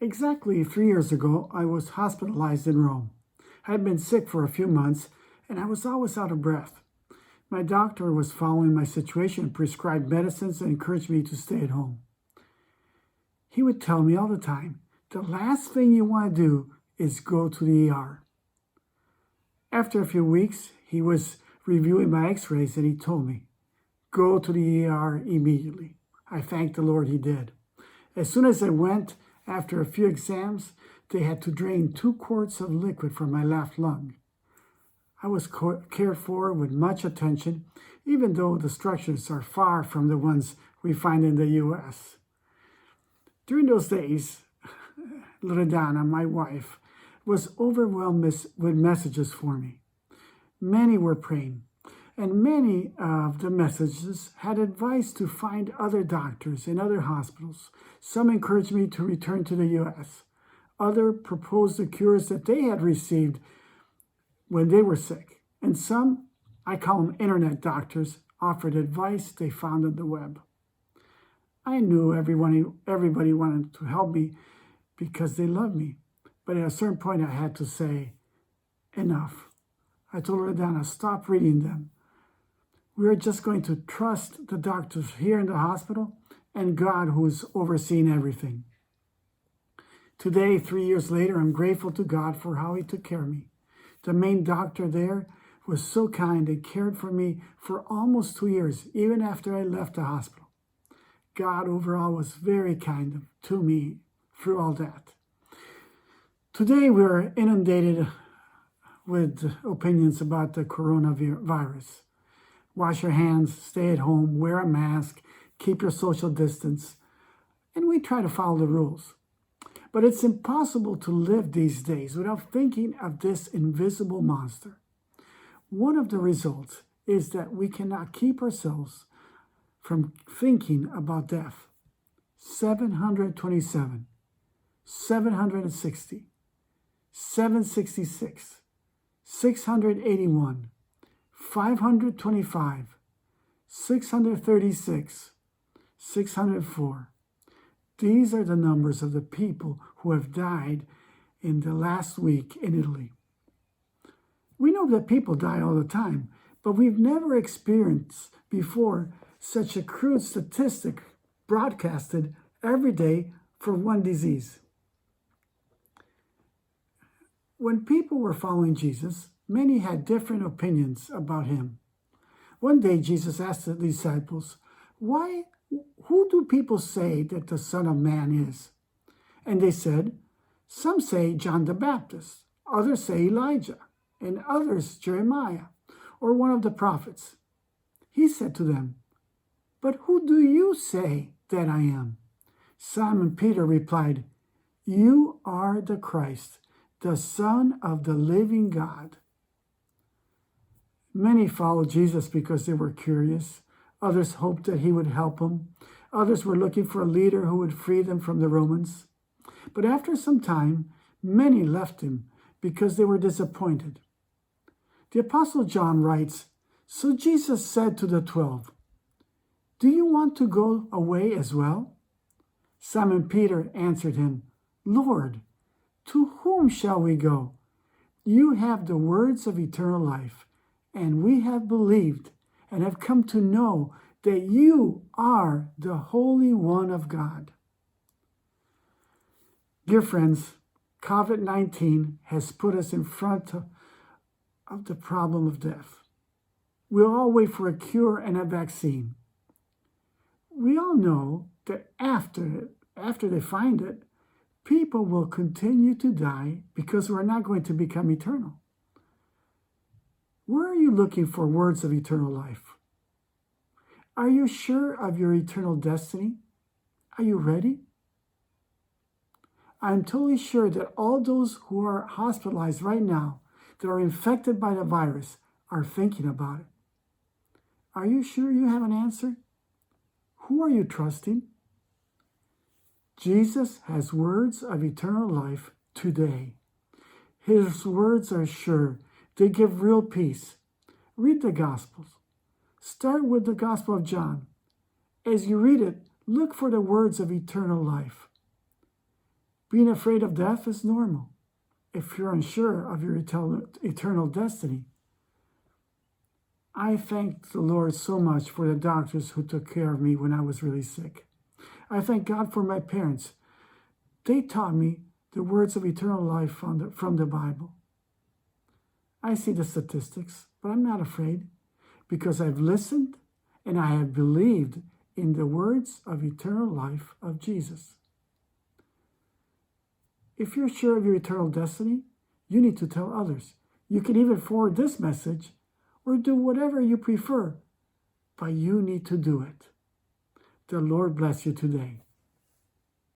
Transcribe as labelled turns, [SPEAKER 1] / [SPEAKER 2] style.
[SPEAKER 1] Exactly 3 years ago, I was hospitalized in Rome. I had been sick for a few months, and I was always out of breath. My doctor was following my situation and prescribed medicines and encouraged me to stay at home. He would tell me all the time, the last thing you want to do is go to the ER. After a few weeks, he was reviewing my x-rays and he told me, go to the ER immediately. I thanked the Lord he did. As soon as I went, after a few exams, they had to drain 2 quarts of liquid from my left lung. I was cared for with much attention, even though the structures are far from the ones we find in the U.S. During those days, Loredana, my wife, was overwhelmed with messages for me. Many were praying, and many of the messages had advice to find other doctors in other hospitals. Some encouraged me to return to the U.S. Others proposed the cures that they had received when they were sick. And some, I call them internet doctors, offered advice they found on the web. I knew everybody wanted to help me because they loved me. But at a certain point, I had to say, enough. I told Loredana, stop reading them. We are just going to trust the doctors here in the hospital and God who is overseeing everything. Today, 3 years later, I'm grateful to God for how he took care of me. The main doctor there was so kind and cared for me for almost 2 years, even after I left the hospital. God overall was very kind to me through all that. Today, we're inundated with opinions about the coronavirus. Wash your hands, stay at home, wear a mask, keep your social distance, and we try to follow the rules. But it's impossible to live these days without thinking of this invisible monster. One of the results is that we cannot keep ourselves from thinking about death. 727, 760, 766, 681, 525, 636, 604. These are the numbers of the people who have died in the last week in Italy. We know that people die all the time, but we've never experienced before such a crude statistic broadcasted every day for one disease. When people were following Jesus, many had different opinions about him. One day, Jesus asked the disciples, who do people say that the Son of Man is? And they said, some say John the Baptist, others say Elijah, and others Jeremiah, or one of the prophets. He said to them, but who do you say that I am? Simon Peter replied, you are the Christ, the Son of the living God. Many followed Jesus because they were curious. Others hoped that he would help them. Others were looking for a leader who would free them from the Romans. But after some time, many left him because they were disappointed. The Apostle John writes, so Jesus said to the 12, do you want to go away as well? Simon Peter answered him, Lord, to whom shall we go? You have the words of eternal life, and we have believed and have come to know that you are the Holy One of God. Dear friends, COVID-19 has put us in front of the problem of death. We'll all wait for a cure and a vaccine. We all know that after they find it, people will continue to die because we're not going to become eternal. Where are you looking for words of eternal life? Are you sure of your eternal destiny? Are you ready? I'm totally sure that all those who are hospitalized right now that are infected by the virus are thinking about it. Are you sure you have an answer? Who are you trusting? Jesus has words of eternal life today. His words are sure. They give real peace. Read the Gospels. Start with the Gospel of John. As you read it, look for the words of eternal life. Being afraid of death is normal if you're unsure of your eternal destiny. I thank the Lord so much for the doctors who took care of me when I was really sick. I thank God for my parents. They taught me the words of eternal life from the Bible. I see the statistics, but I'm not afraid because I've listened and I have believed in the words of eternal life of Jesus. If you're sure of your eternal destiny, you need to tell others. You can even forward this message or do whatever you prefer, but you need to do it. The Lord bless you today.